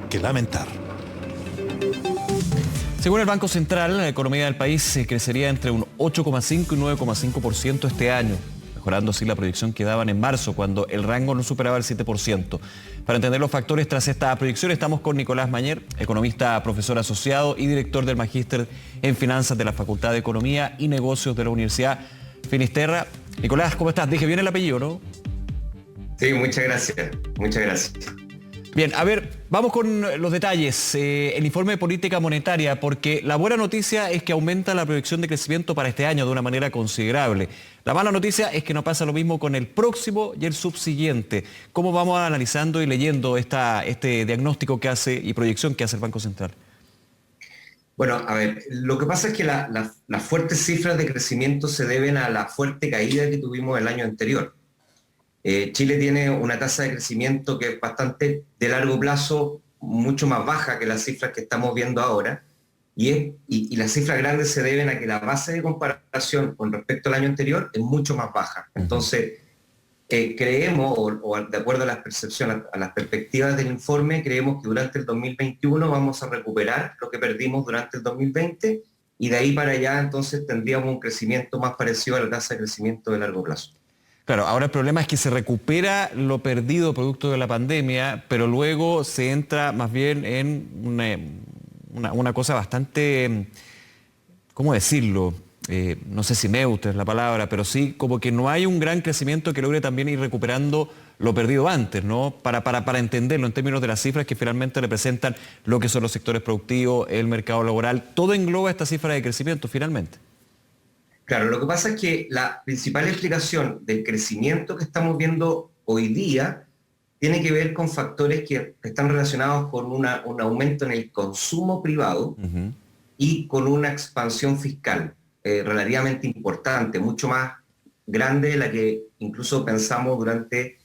que lamentar. Según el Banco Central, la economía del país crecería entre un 8,5 y 9,5% este año, mejorando así la proyección que daban en marzo, cuando el rango no superaba el 7%. Para entender los factores tras esta proyección, estamos con Nicolás Mañer, economista, profesor asociado y director del Magíster en Finanzas de la Facultad de Economía y Negocios de la Universidad Finisterra. Nicolás, ¿cómo estás? Dije bien el apellido, ¿no? Sí, muchas gracias. Muchas gracias. Bien, a ver, vamos con los detalles. El informe de política monetaria, porque la buena noticia es que aumenta la proyección de crecimiento para este año de una manera considerable. La mala noticia es que no pasa lo mismo con el próximo y el subsiguiente. ¿Cómo vamos analizando y leyendo este diagnóstico que hace y proyección que hace el Banco Central? Bueno, a ver, lo que pasa es que las fuertes cifras de crecimiento se deben a la fuerte caída que tuvimos el año anterior. Chile tiene una tasa de crecimiento que es bastante de largo plazo, mucho más baja que las cifras que estamos viendo ahora, y las cifras grandes se deben a que la base de comparación con respecto al año anterior es mucho más baja. Entonces, creemos, o de acuerdo a las percepciones, a las perspectivas del informe, creemos que durante el 2021 vamos a recuperar lo que perdimos durante el 2020, y de ahí para allá entonces tendríamos un crecimiento más parecido a la tasa de crecimiento de largo plazo. Claro, ahora el problema es que se recupera lo perdido producto de la pandemia, pero luego se entra más bien en una cosa bastante, ¿cómo decirlo? No sé si neutra es la palabra, pero sí como que no hay un gran crecimiento que logre también ir recuperando lo perdido antes, ¿no? Para entenderlo en términos de las cifras que finalmente representan lo que son los sectores productivos, el mercado laboral, todo engloba esta cifra de crecimiento finalmente. Claro, lo que pasa es que la principal explicación del crecimiento que estamos viendo hoy día tiene que ver con factores que están relacionados con un aumento en el consumo privado y con una expansión fiscal relativamente importante, mucho más grande de la que incluso pensamos durante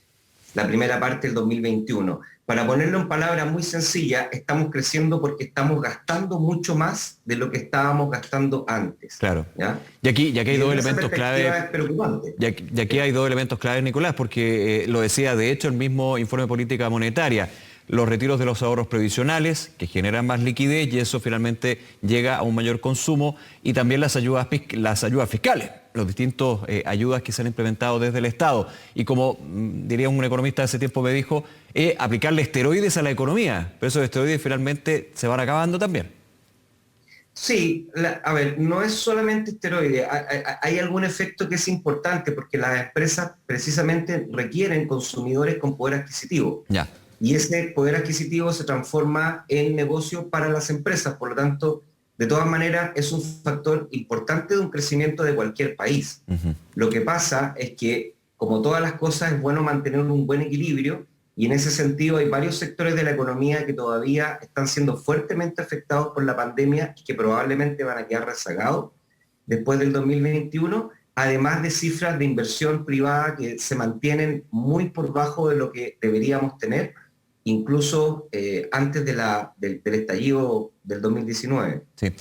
la primera parte del 2021. Para ponerlo en palabras muy sencillas, estamos creciendo porque estamos gastando mucho más de lo que estábamos gastando antes. Claro. ¿Ya? Y aquí hay dos elementos clave. Es preocupante. Y aquí hay dos elementos claves, Nicolás, porque lo decía de hecho el mismo informe de política monetaria. Los retiros de los ahorros previsionales que generan más liquidez y eso finalmente llega a un mayor consumo, y también las ayudas fiscales, los distintos ayudas que se han implementado desde el Estado. Y como diría un economista hace tiempo me dijo, aplicarle esteroides a la economía, pero esos esteroides finalmente se van acabando también. Sí, a ver, no es solamente esteroide, hay algún efecto que es importante porque las empresas precisamente requieren consumidores con poder adquisitivo. Ya. Y ese poder adquisitivo se transforma en negocio para las empresas, por lo tanto, de todas maneras es un factor importante de un crecimiento de cualquier país. Lo que pasa es que, como todas las cosas, es bueno mantener un buen equilibrio, y en ese sentido hay varios sectores de la economía que todavía están siendo fuertemente afectados por la pandemia y que probablemente van a quedar rezagados después del 2021, además de cifras de inversión privada que se mantienen muy por bajo de lo que deberíamos tener, incluso antes del estallido del 2019. Sí.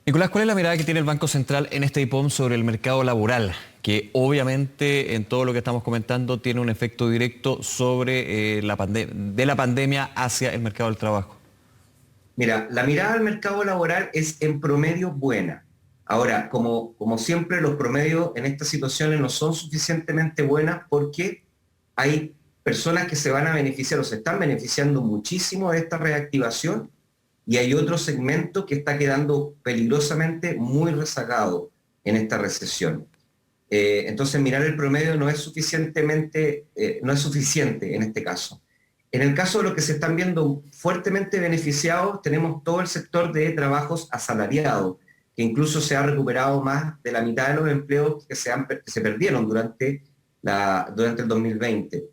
Nicolás, ¿cuál es la mirada que tiene el Banco Central en este IPOM sobre el mercado laboral? Que obviamente en todo lo que estamos comentando tiene un efecto directo sobre de la pandemia hacia el mercado del trabajo. Mira, la mirada al mercado laboral es en promedio buena. Ahora, como siempre, los promedios en estas situaciones no son suficientemente buenas porque hay personas que se van a beneficiar o se están beneficiando muchísimo de esta reactivación, y hay otro segmento que está quedando peligrosamente muy rezagado en esta recesión. Entonces mirar el promedio no es suficiente en este caso. En el caso de los que se están viendo fuertemente beneficiados, tenemos todo el sector de trabajos asalariados, que incluso se ha recuperado más de la mitad de los empleos que se perdieron durante el 2020.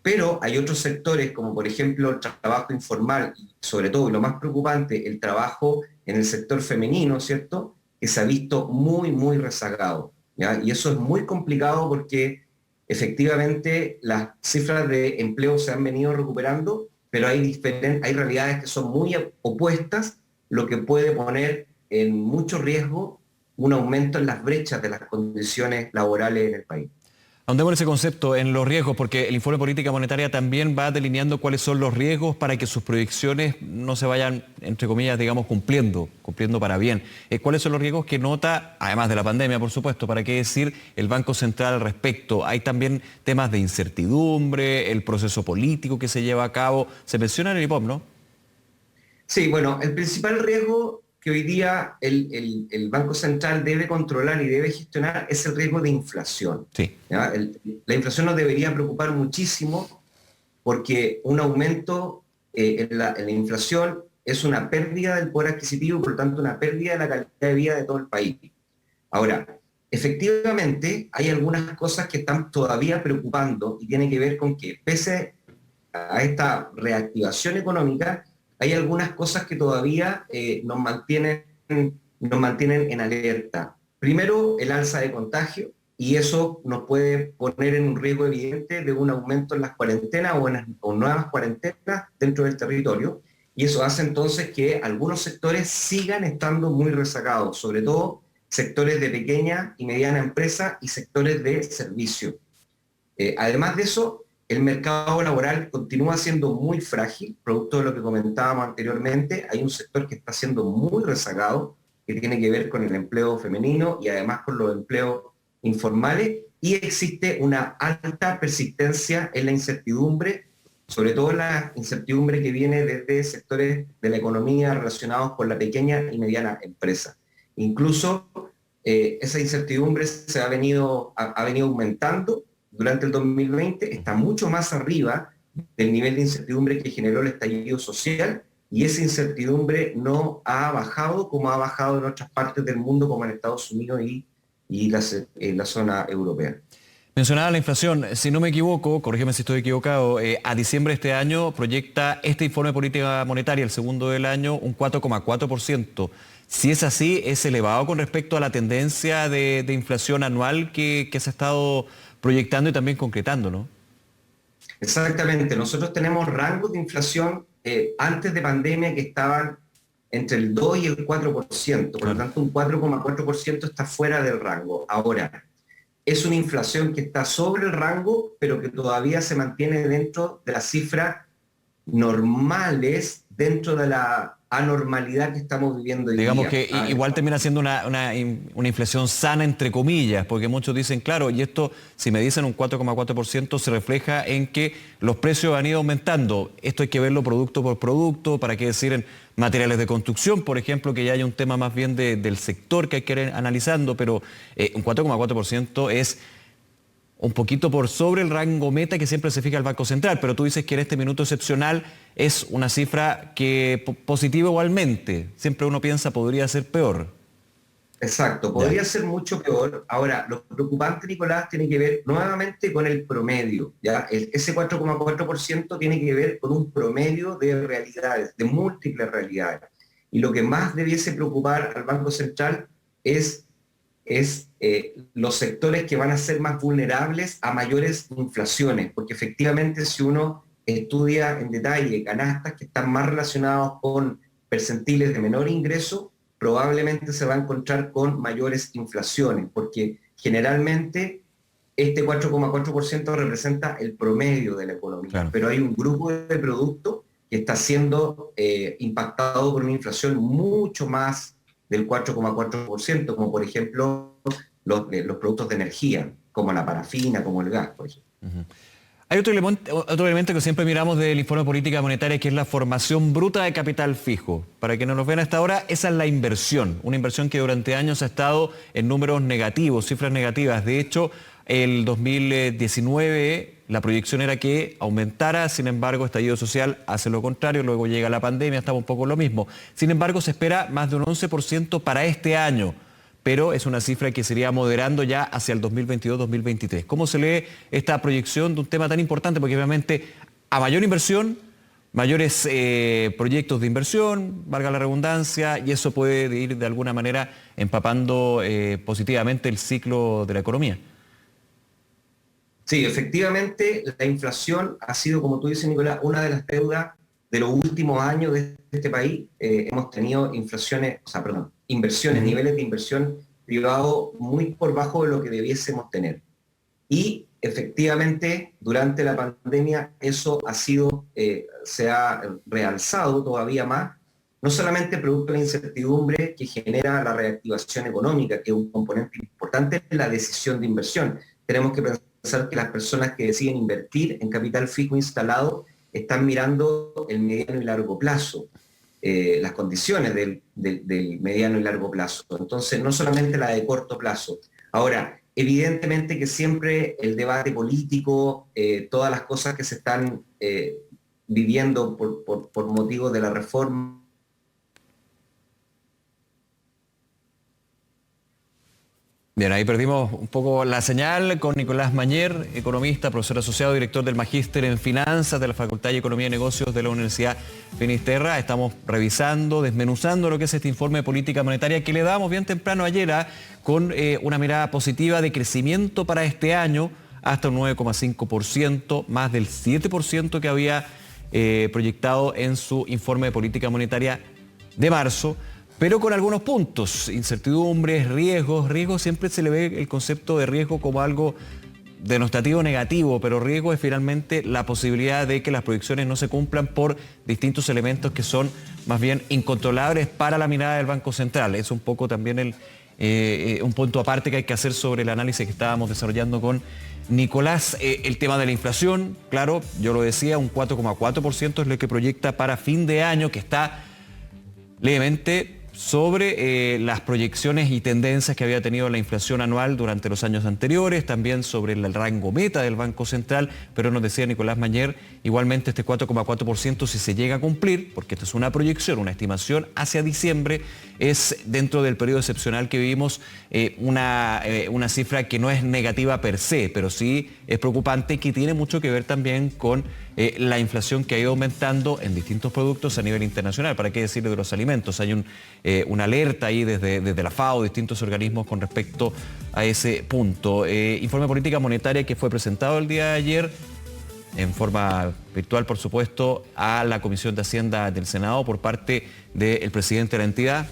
Pero hay otros sectores, como por ejemplo el trabajo informal, y sobre todo, y lo más preocupante, el trabajo en el sector femenino, ¿cierto?, que se ha visto muy, muy rezagado, ¿ya? Y eso es muy complicado porque efectivamente las cifras de empleo se han venido recuperando, pero hay realidades que son muy opuestas, lo que puede poner en mucho riesgo un aumento en las brechas de las condiciones laborales en el país. Ahondemos en ese concepto, en los riesgos, porque el informe de política monetaria también va delineando cuáles son los riesgos para que sus proyecciones no se vayan, entre comillas, digamos, cumpliendo para bien. ¿Cuáles son los riesgos que nota, además de la pandemia, por supuesto, para qué decir el Banco Central al respecto? Hay también temas de incertidumbre, el proceso político que se lleva a cabo. Se menciona en el IPOM, ¿no? Sí, bueno, el principal riesgo que hoy día el Banco Central debe controlar y debe gestionar es el riesgo de inflación. Sí. ¿Ya? La inflación nos debería preocupar muchísimo porque un aumento en la inflación es una pérdida del poder adquisitivo y por lo tanto una pérdida de la calidad de vida de todo el país. Ahora, efectivamente hay algunas cosas que están todavía preocupando y tiene que ver con que pese a esta reactivación económica, hay algunas cosas que todavía nos mantienen en alerta. Primero, el alza de contagio, y eso nos puede poner en un riesgo evidente de un aumento en las cuarentenas o nuevas cuarentenas dentro del territorio, y eso hace entonces que algunos sectores sigan estando muy rezagados, sobre todo sectores de pequeña y mediana empresa y sectores de servicio. Además de eso, el mercado laboral continúa siendo muy frágil, producto de lo que comentábamos anteriormente. Hay un sector que está siendo muy rezagado, que tiene que ver con el empleo femenino y además con los empleos informales, y existe una alta persistencia en la incertidumbre, sobre todo la incertidumbre que viene desde sectores de la economía relacionados con la pequeña y mediana empresa. Incluso esa incertidumbre ha venido aumentando durante el 2020, está mucho más arriba del nivel de incertidumbre que generó el estallido social, y esa incertidumbre no ha bajado como ha bajado en otras partes del mundo, como en Estados Unidos y la zona europea. Mencionaba la inflación, si no me equivoco, corrígeme si estoy equivocado, a diciembre de este año proyecta este informe de política monetaria, el segundo del año, un 4,4%. Si es así, es elevado con respecto a la tendencia de inflación anual que se ha estado proyectando y también concretando, ¿no? Exactamente, nosotros tenemos rangos de inflación antes de pandemia que estaban entre el 2 y el 4%, por lo Claro. tanto un 4,4% está fuera del rango. Ahora, es una inflación que está sobre el rango, pero que todavía se mantiene dentro de las cifras normales, dentro de la anormalidad que estamos viviendo hoy Digamos día. que igual termina siendo una inflación sana, entre comillas, porque muchos dicen, claro, y esto, si me dicen un 4,4%, se refleja en que los precios han ido aumentando. Esto hay que verlo producto por producto, para qué decir en materiales de construcción, por ejemplo, que ya hay un tema más bien del sector que hay que ir analizando, pero un 4,4% es un poquito por sobre el rango meta que siempre se fija el Banco Central, pero tú dices que en este minuto excepcional es una cifra que positiva igualmente. Siempre uno piensa podría ser peor. Exacto, Ya. podría ser mucho peor. Ahora, lo preocupante, Nicolás, tiene que ver nuevamente con el promedio. ¿Ya? Ese 4,4% tiene que ver con un promedio de realidades, de múltiples realidades. Y lo que más debiese preocupar al Banco Central es los sectores que van a ser más vulnerables a mayores inflaciones, porque efectivamente si uno estudia en detalle canastas que están más relacionados con percentiles de menor ingreso, probablemente se va a encontrar con mayores inflaciones, porque generalmente este 4,4% representa el promedio de la economía, Claro. pero hay un grupo de productos que está siendo impactado por una inflación mucho más del 4,4%, como por ejemplo los productos de energía, como la parafina, como el gas, por ejemplo. Hay otro elemento que siempre miramos del informe de política monetaria, que es la formación bruta de capital fijo. Para quienes nos ven hasta ahora, esa es la inversión. Una inversión que durante años ha estado en números negativos, cifras negativas. De hecho, el 2019 la proyección era que aumentara, sin embargo, estallido social hace lo contrario, luego llega la pandemia, estamos un poco lo mismo. Sin embargo, se espera más de un 11% para este año, pero es una cifra que se iría moderando ya hacia el 2022-2023. ¿Cómo se lee esta proyección de un tema tan importante? Porque obviamente a mayor inversión, mayores proyectos de inversión, valga la redundancia, y eso puede ir de alguna manera empapando positivamente el ciclo de la economía. Sí, efectivamente, la inflación ha sido, como tú dices, Nicolás, una de las deudas de los últimos años de este país. Hemos tenido inversiones, niveles de inversión privado muy por bajo de lo que debiésemos tener. Y efectivamente, durante la pandemia eso se ha realzado todavía más, no solamente producto de la incertidumbre que genera la reactivación económica, que es un componente importante en la decisión de inversión. Tenemos que pensar que las personas que deciden invertir en capital fijo instalado están mirando el mediano y largo plazo, las condiciones del mediano y largo plazo. Entonces, no solamente la de corto plazo. Ahora, evidentemente que siempre el debate político, todas las cosas que se están viviendo por motivos de la reforma. Bien, ahí perdimos un poco la señal con Nicolás Mañer, economista, profesor asociado, director del Magíster en Finanzas de la Facultad de Economía y Negocios de la Universidad Finisterra. Estamos revisando, desmenuzando lo que es este informe de política monetaria que le damos bien temprano ayer con una mirada positiva de crecimiento para este año hasta un 9,5%, más del 7% que había proyectado en su informe de política monetaria de marzo. Pero con algunos puntos, incertidumbres, riesgos. Riesgo siempre se le ve el concepto de riesgo como algo denostativo negativo, pero riesgo es finalmente la posibilidad de que las proyecciones no se cumplan por distintos elementos que son más bien incontrolables para la mirada del Banco Central. Es un poco también un punto aparte que hay que hacer sobre el análisis que estábamos desarrollando con Nicolás. El tema de la inflación, claro, yo lo decía, un 4,4% es lo que proyecta para fin de año, que está levemente sobre las proyecciones y tendencias que había tenido la inflación anual durante los años anteriores, también sobre el rango meta del Banco Central, pero nos decía Nicolás Mañer, igualmente este 4,4% si se llega a cumplir, porque esto es una proyección, una estimación hacia diciembre, es dentro del periodo excepcional que vivimos una cifra que no es negativa per se, pero sí es preocupante, que tiene mucho que ver también con la inflación que ha ido aumentando en distintos productos a nivel internacional. ¿Para qué decir de los alimentos? Hay una alerta ahí desde la FAO, distintos organismos con respecto a ese punto. Informe de política monetaria que fue presentado el día de ayer en forma virtual, por supuesto, a la Comisión de Hacienda del Senado por parte del presidente de la entidad,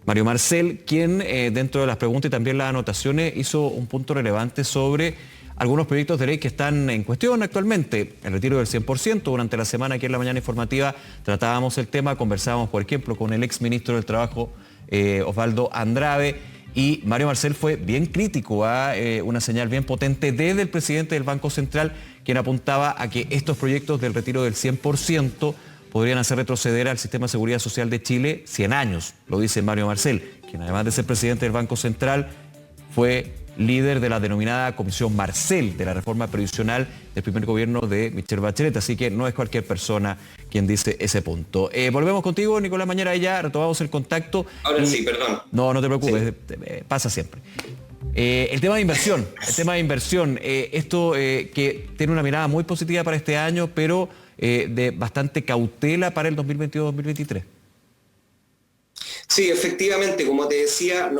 Mario Marcel, quien dentro de las preguntas y también las anotaciones hizo un punto relevante sobre algunos proyectos de ley que están en cuestión actualmente. El retiro del 100%, durante la semana aquí en la mañana informativa tratábamos el tema, conversábamos por ejemplo con el ex ministro del Trabajo, Osvaldo Andrade, y Mario Marcel fue bien crítico a una señal bien potente desde el presidente del Banco Central, quien apuntaba a que estos proyectos del retiro del 100% podrían hacer retroceder al sistema de seguridad social de Chile 100 años, lo dice Mario Marcel, quien además de ser presidente del Banco Central fue líder de la denominada Comisión Marcel de la reforma previsional del primer gobierno de Michelle Bachelet, así que no es cualquier persona quien dice ese punto. Volvemos contigo, Nicolás Mañera, ya retomamos el contacto. Ahora sí, perdón. No te preocupes, Sí. Pasa siempre. El tema de inversión, esto que tiene una mirada muy positiva para este año, pero de bastante cautela para el 2022-2023. Sí, efectivamente, como te decía,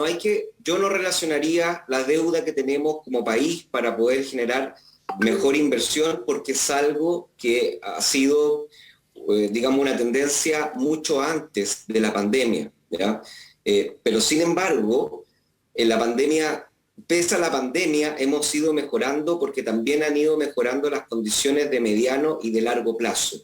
yo no relacionaría la deuda que tenemos como país para poder generar mejor inversión, porque es algo que ha sido, digamos, una tendencia mucho antes de la pandemia, ¿ya? Pero sin embargo, pese a la pandemia, hemos ido mejorando porque también han ido mejorando las condiciones de mediano y de largo plazo.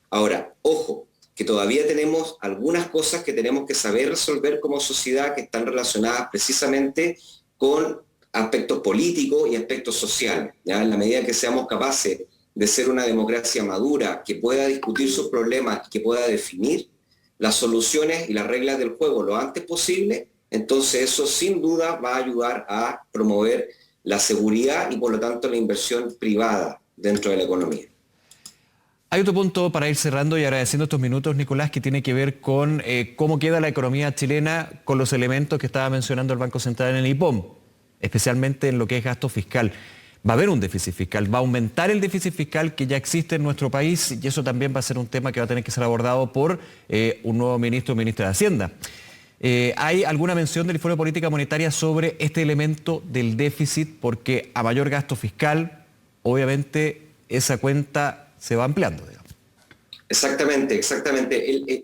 Ahora, ojo, que todavía tenemos algunas cosas que tenemos que saber resolver como sociedad que están relacionadas precisamente con aspectos políticos y aspectos sociales, ¿ya? En la medida que seamos capaces de ser una democracia madura, que pueda discutir sus problemas y que pueda definir las soluciones y las reglas del juego lo antes posible, entonces eso sin duda va a ayudar a promover la seguridad y por lo tanto la inversión privada dentro de la economía. Hay otro punto para ir cerrando y agradeciendo estos minutos, Nicolás, que tiene que ver con cómo queda la economía chilena con los elementos que estaba mencionando el Banco Central en el IPOM, especialmente en lo que es gasto fiscal. Va a haber un déficit fiscal, va a aumentar el déficit fiscal que ya existe en nuestro país y eso también va a ser un tema que va a tener que ser abordado por un nuevo ministro o ministra de Hacienda. ¿Hay alguna mención del informe de política monetaria sobre este elemento del déficit? Porque a mayor gasto fiscal, obviamente esa cuenta se va ampliando, digamos. Exactamente.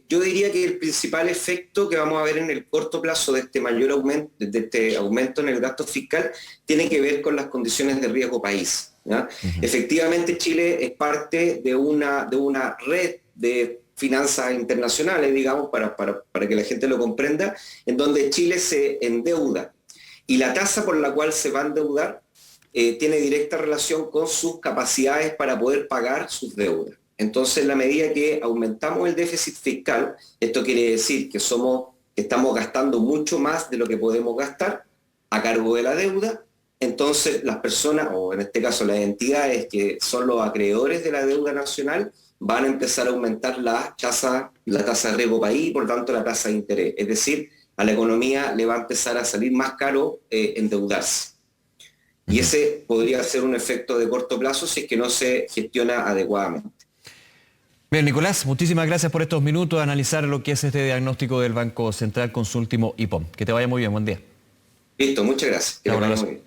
Yo diría que el principal efecto que vamos a ver en el corto plazo de este aumento en el gasto fiscal tiene que ver con las condiciones de riesgo país. ¿ya? Efectivamente, Chile es parte de una red de finanzas internacionales, digamos, para que la gente lo comprenda, en donde Chile se endeuda. Y la tasa por la cual se va a endeudar tiene directa relación con sus capacidades para poder pagar sus deudas. Entonces, en la medida que aumentamos el déficit fiscal, esto quiere decir que estamos gastando mucho más de lo que podemos gastar a cargo de la deuda. Entonces, las personas, o en este caso las entidades que son los acreedores de la deuda nacional, van a empezar a aumentar la tasa de riesgo país y por tanto la tasa de interés. Es decir, a la economía le va a empezar a salir más caro endeudarse. Y ese podría ser un efecto de corto plazo si es que no se gestiona adecuadamente. Bien, Nicolás, muchísimas gracias por estos minutos de analizar lo que es este diagnóstico del Banco Central con su último IPOM. Que te vaya muy bien, buen día. Listo, muchas gracias. Que te vaya muy bien.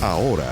Ahora